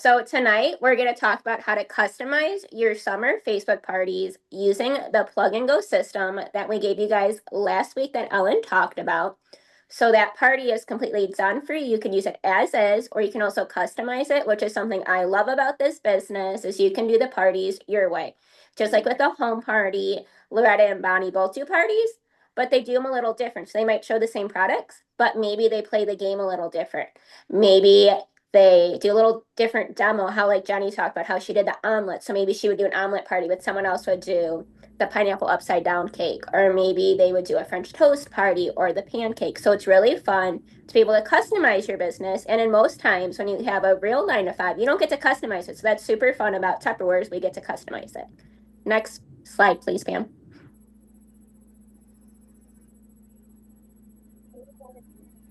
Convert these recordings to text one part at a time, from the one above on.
So tonight we're going to talk about how to customize your summer Facebook parties using the plug and go system that we gave you guys last week that Ellen talked about. So that party is completely done for you. You can use it as is, or you can also customize it, which is something I love about this business is you can do the parties your way. Just like with the home party, Loretta and Bonnie both do parties, but they do them a little different. So they might show the same products, but maybe they play the game a little different. Maybe they do a little different demo, how like Jenny talked about how she did the omelet. So maybe she would do an omelet party, but someone else would do the pineapple upside down cake, or maybe they would do a French toast party or the pancake. So it's really fun to be able to customize your business. And in most times when you have a real 9 to 5, you don't get to customize it. So that's super fun about Tupperware is we get to customize it. Next slide, please, Pam.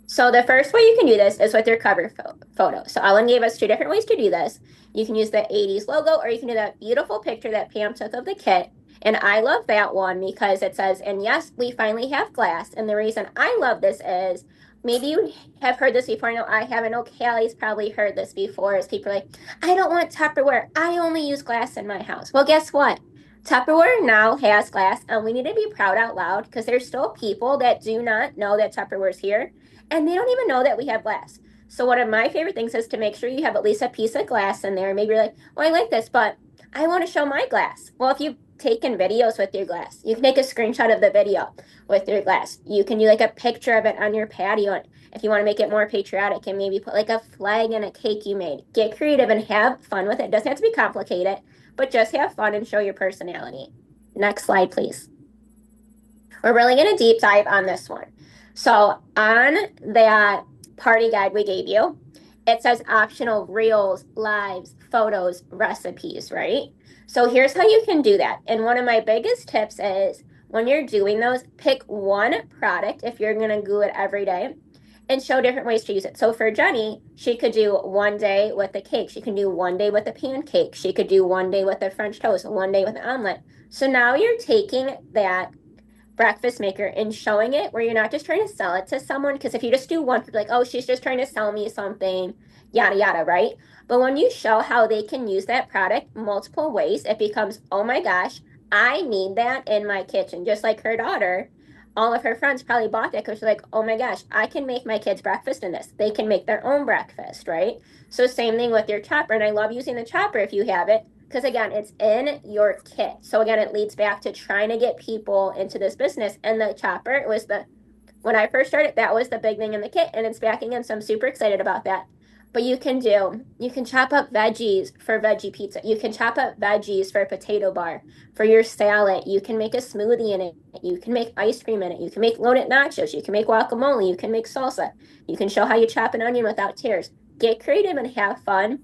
So the first way you can do this is with your cover photo. So Ellen gave us 2 different ways to do this. You can use the 80s logo, or you can do that beautiful picture that Pam took of the kit. And I love that one because it says, and yes, we finally have glass. And the reason I love this is maybe you have heard this before. I know I haven't. I know Callie's probably heard this before. Is people are like, I don't want Tupperware. I only use glass in my house. Well, guess what? Tupperware now has glass, and we need to be proud out loud because there's still people that do not know that Tupperware is here and they don't even know that we have glass. So one of my favorite things is to make sure you have at least a piece of glass in there. Maybe you're like, well, I like this, but I want to show my glass. Well, if you've taken videos with your glass, you can take a screenshot of the video with your glass. You can do like a picture of it on your patio. If you want to make it more patriotic and maybe put like a flag in a cake you made. Get creative and have fun with it. It doesn't have to be complicated, but just have fun and show your personality. Next slide, please. We're really going to deep dive on this one. So on that party guide we gave you, it says optional reels, lives, photos, recipes, right? So here's how you can do that. And one of my biggest tips is when you're doing those, pick one product if you're going to do it every day and show different ways to use it. So for Jenny, she could do one day with the cake. She can do one day with the pancake. She could do one day with the French toast, one day with the omelet. So now you're taking that breakfast maker and showing it where you're not just trying to sell it to someone. Because if you just do one, like, oh, she's just trying to sell me something, yada, yada, right? But when you show how they can use that product multiple ways, it becomes, oh my gosh, I need that in my kitchen. Just like her daughter, all of her friends probably bought that because she's like, oh my gosh, I can make my kids breakfast in this. They can make their own breakfast, right? So same thing with your chopper. And I love using the chopper if you have it because again, it's in your kit. So again, it leads back to trying to get people into this business. And the chopper was when I first started, that was the big thing in the kit, and it's back again. So I'm super excited about that. But you can chop up veggies for veggie pizza. You can chop up veggies for a potato bar. For your salad, you can make a smoothie in it. You can make ice cream in it. You can make loaded nachos. You can make guacamole. You can make salsa. You can show how you chop an onion without tears. Get creative and have fun.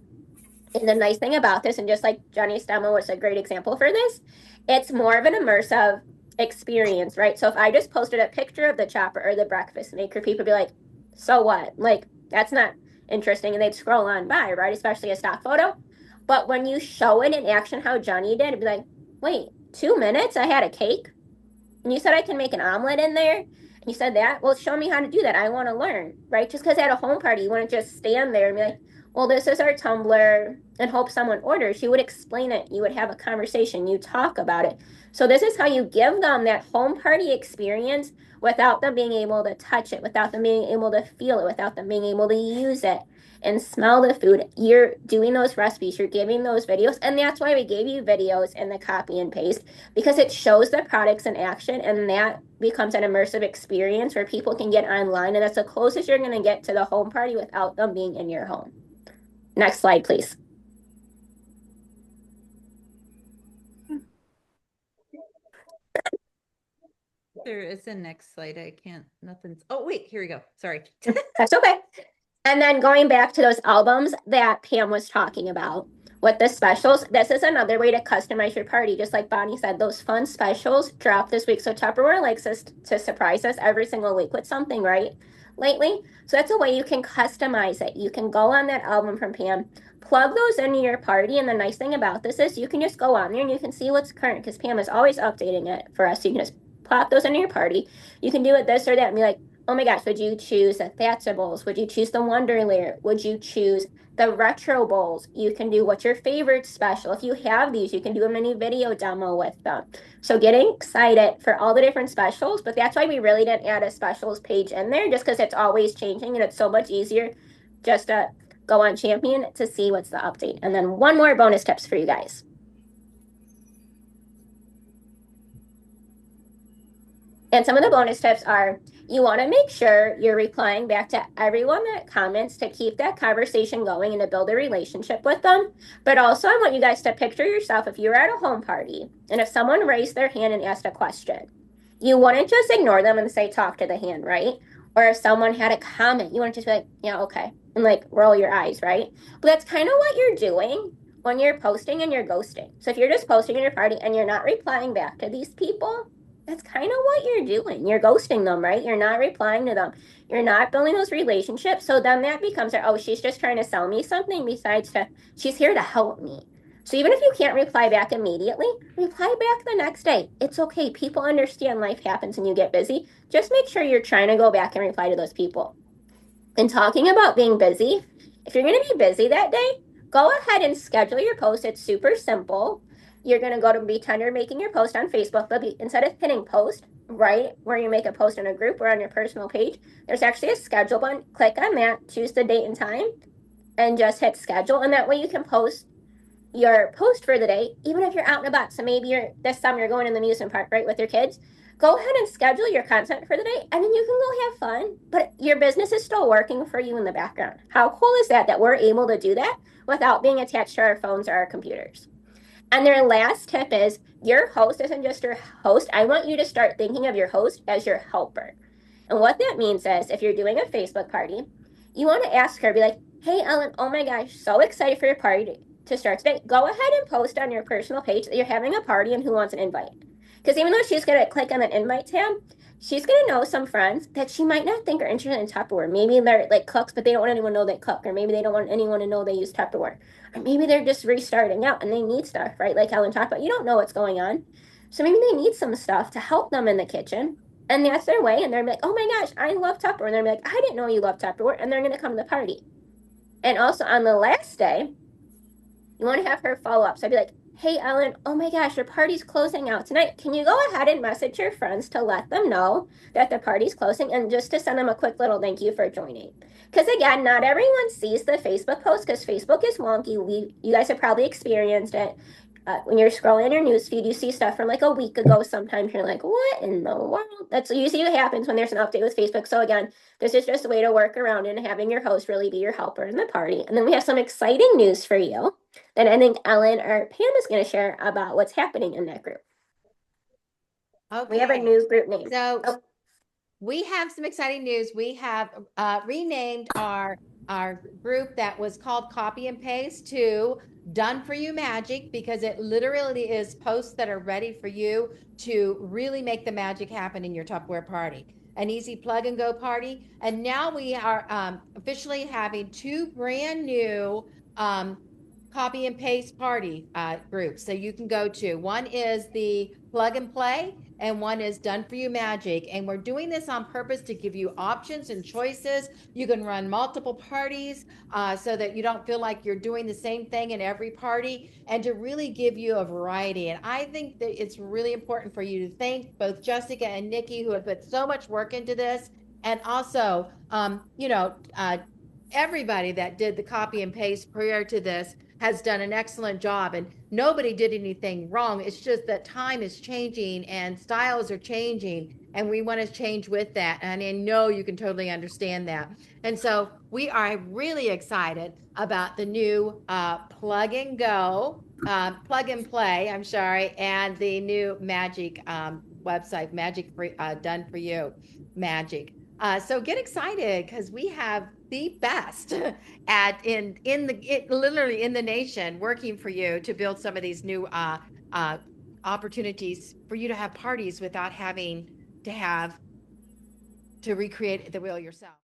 And the nice thing about this, and just like Johnny's demo was a great example for this, it's more of an immersive experience, right? So if I just posted a picture of the chopper or the breakfast maker, people would be like, so what? Like, that's not interesting. And they'd scroll on by, right? Especially a stock photo. But when you show it in action, how Johnny did, it'd be like, wait, 2 minutes? I had a cake? And you said I can make an omelet in there? And you said that? Well, show me how to do that. I want to learn, right? Just because at a home party, you wouldn't just stand there and be like, well, this is our tumbler and hope someone orders. You would explain it. You would have a conversation. You talk about it. So this is how you give them that home party experience without them being able to touch it, without them being able to feel it, without them being able to use it and smell the food. You're doing those recipes, you're giving those videos. And that's why we gave you videos in the copy and paste, because it shows the products in action, and that becomes an immersive experience where people can get online. And that's the closest you're going to get to the home party without them being in your home. Next slide, please. There is a next slide. I can't, nothing's, oh wait, here we go. Sorry. That's okay. And then going back to those albums that Pam was talking about with the specials, this is another way to customize your party. Just like Bonnie said, those fun specials dropped this week. So Tupperware likes us to surprise us every single week with something, right? Lately. So that's a way you can customize it. You can go on that album from Pam, plug those into your party. And the nice thing about this is you can just go on there and you can see what's current because Pam is always updating it for us. So you can just plop those into your party. You can do it this or that and be like, Oh my gosh, would you choose the Thatcher bowls? Would you choose the Wonder Layer? Would you choose the retro bowls? You can do what's your favorite special. If you have these, you can do a mini video demo with them. So getting excited for all the different specials, but that's why we really didn't add a specials page in there, just because it's always changing and it's so much easier just to go on Champion to see what's the update. And then one more bonus tips for you guys. And some of the bonus tips are you want to make sure you're replying back to everyone that comments to keep that conversation going and to build a relationship with them. But also, I want you guys to picture yourself if you're at a home party and if someone raised their hand and asked a question, you wouldn't just ignore them and say, talk to the hand, right? Or if someone had a comment, you wouldn't just be like, yeah, okay, and like roll your eyes, right? But that's kind of what you're doing when you're posting and you're ghosting. So if you're just posting in your party and you're not replying back to these people, that's kind of what you're doing. You're ghosting them, right? You're not replying to them. You're not building those relationships. So then that becomes, oh, she's just trying to sell me something besides she's here to help me. So even if you can't reply back immediately, reply back the next day. It's okay. People understand life happens and you get busy. Just make sure you're trying to go back and reply to those people. And talking about being busy, if you're going to be busy that day, go ahead and schedule your post. It's super simple. You're going to go to pretend you're making your post on Facebook, but instead of hitting post right where you make a post in a group or on your personal page, there's actually a schedule button. Click on that, choose the date and time, and just hit schedule. And that way you can post your post for the day, even if you're out and about. So maybe you're this summer you're going in the amusement park, right, with your kids. Go ahead and schedule your content for the day, and then you can go have fun. But your business is still working for you in the background. How cool is that we're able to do that without being attached to our phones or our computers? And their last tip is your host isn't just your host. I want you to start thinking of your host as your helper. And what that means is if you're doing a Facebook party, you want to ask her, be like, hey, Ellen, oh my gosh, so excited for your party to start today. Go ahead and post on your personal page that you're having a party and who wants an invite. Because even though she's going to click on the invite tab, she's going to know some friends that she might not think are interested in Tupperware. Maybe they're like cooks, but they don't want anyone to know they cook. Or maybe they don't want anyone to know they use Tupperware. Or maybe they're just restarting out and they need stuff, right? Like Ellen talked about. You don't know what's going on. So maybe they need some stuff to help them in the kitchen. And that's their way. And they're like, oh my gosh, I love Tupperware. And they're like, I didn't know you love Tupperware. And they're going to come to the party. And also on the last day, you want to have her follow up. So I'd be like, hey, Ellen, oh my gosh, your party's closing out tonight. Can you go ahead and message your friends to let them know that the party's closing and just to send them a quick little thank you for joining? Because again, not everyone sees the Facebook post because Facebook is wonky. You guys have probably experienced it. When you're scrolling your news feed, you see stuff from like a week ago. Sometimes you're like, what in the world? That's usually what happens when there's an update with Facebook. So again, this is just a way to work around and having your host really be your helper in the party. And then we have some exciting news for you that I think Ellen or Pam is going to share about what's happening in that group. We have a Okay. new group name. So Oh, we have some exciting news. We have renamed our group that was called Copy and Paste to Done for You Magic because it literally is posts that are ready for you to really make the magic happen in your Tupperware party. An easy plug and go party. And now we are officially having two brand new copy and paste party groups. So you can go to one is the plug and play and one is Done for You Magic. And we're doing this on purpose to give you options and choices. You can run multiple parties so that you don't feel like you're doing the same thing in every party and to really give you a variety. And I think that it's really important for you to thank both Jessica and Nikki who have put so much work into this. And also, everybody that did the copy and paste prior to this has done an excellent job and nobody did anything wrong. It's just that time is changing and styles are changing and we want to change with that. And I know you can totally understand that. And so we are really excited about the new plug and go, plug and play, I'm sorry, and the new Magic website, Magic for, Done for You Magic. So get excited because we have the best at literally in the nation working for you to build some of these new opportunities for you to have parties without having to have to recreate the wheel yourself.